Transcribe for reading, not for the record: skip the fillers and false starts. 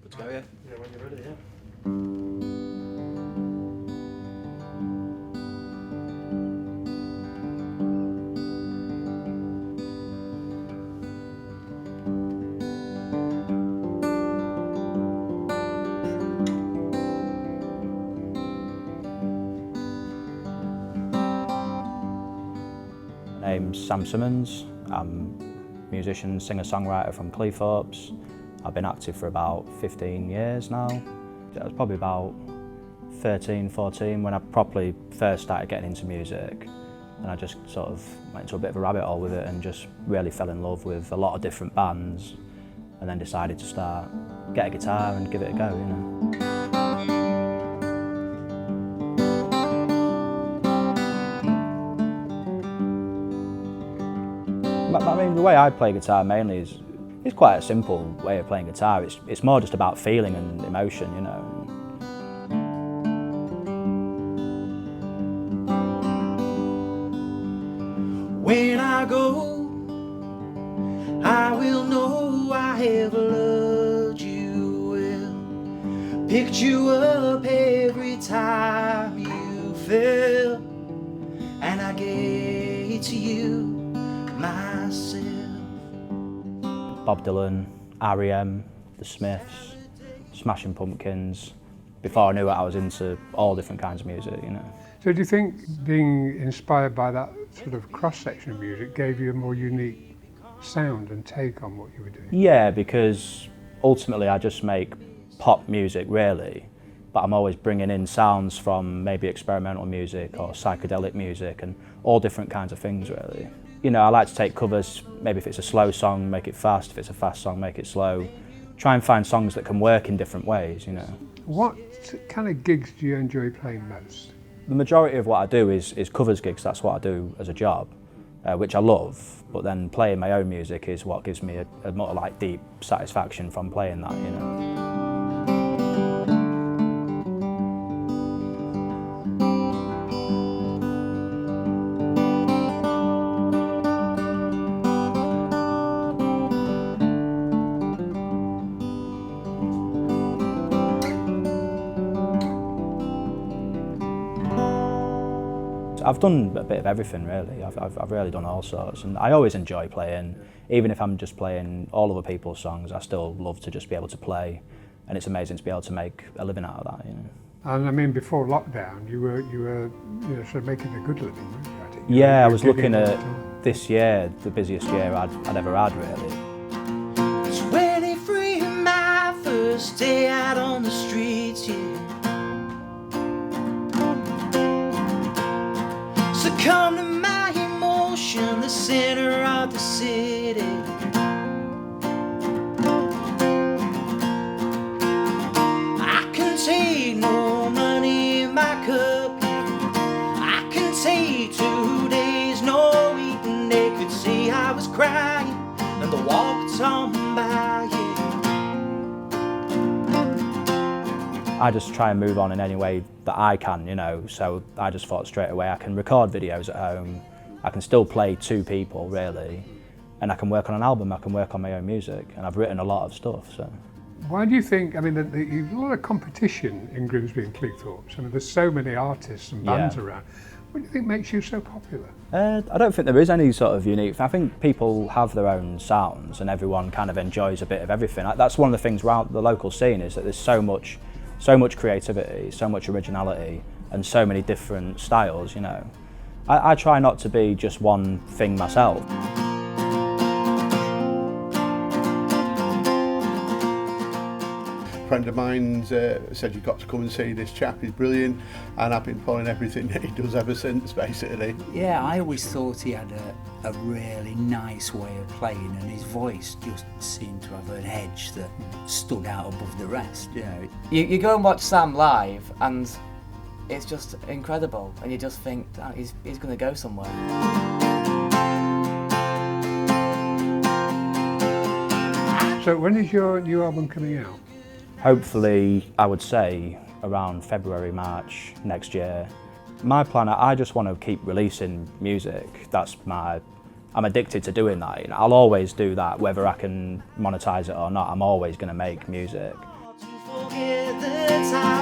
Good to go, yeah? Yeah, when you're ready, yeah. My name's Sam Simmons. I'm a musician, singer-songwriter from Cleethorpes. I've been active for about 15 years now. It was probably about 13, 14 when I properly first started getting into music. And I just sort of went into a bit of a rabbit hole with it and just really fell in love with a lot of different bands, and then decided to get a guitar and give it a go, you know. I mean, the way I play guitar mainly is quite a simple way of playing guitar. It's more just about feeling and emotion, you know. When I go, I will know I have loved you well, picked you up every time you fell, and I gave to you myself. Bob Dylan, R.E.M., The Smiths, Smashing Pumpkins. Before I knew it, I was into all different kinds of music, you know. So do you think being inspired by that sort of cross-section of music gave you a more unique sound and take on what you were doing? Yeah, because ultimately I just make pop music, really, but I'm always bringing in sounds from maybe experimental music or psychedelic music and all different kinds of things, really. You know, I like to take covers, maybe if it's a slow song, make it fast, if it's a fast song, make it slow. Try and find songs that can work in different ways, you know. What kind of gigs do you enjoy playing most? The majority of what I do is covers gigs. That's what I do as a job, which I love, but then playing my own music is what gives me a more like deep satisfaction from playing that, you know. I've done a bit of everything, really. I've really done all sorts, and I always enjoy playing. Even if I'm just playing all other people's songs, I still love to just be able to play, and it's amazing to be able to make a living out of that, you know. And I mean, before lockdown, you were you know, sort of making a good living, weren't you, at it? Yeah, I was looking at this year, the busiest year I'd ever had, really. 23, my first day out on the streets, yeah. Succumb to my emotion, the center of the city. I can take no money in my cup. I can take 2 days no eating. They could see I was crying, and the walked on by, yeah. I just try and move on in any way that I can, you know, so I just thought straight away I can record videos at home, I can still play to people, really, and I can work on an album, I can work on my own music, and I've written a lot of stuff, so. Why do you think, I mean, there's a lot of competition in Grimsby and Cleethorpes. I mean, there's so many artists and bands around. What do you think makes you so popular? I don't think there is any sort of unique. I think people have their own sounds and everyone kind of enjoys a bit of everything. That's one of the things around the local scene, is that there's so much creativity, so much originality, and so many different styles, you know. I try not to be just one thing myself. A friend of mine said you've got to come and see this chap, he's brilliant, and I've been following everything that he does ever since, basically. Yeah, I always thought he had a really nice way of playing, and his voice just seemed to have an edge that stood out above the rest, you know. You go and watch Sam live and it's just incredible, and you just think, oh, he's going to go somewhere. So when is your new album coming out? Hopefully, I would say around February, March next year. My plan, I just want to keep releasing music. I'm addicted to doing that. I'll always do that, whether I can monetize it or not. I'm always going to make music. the time.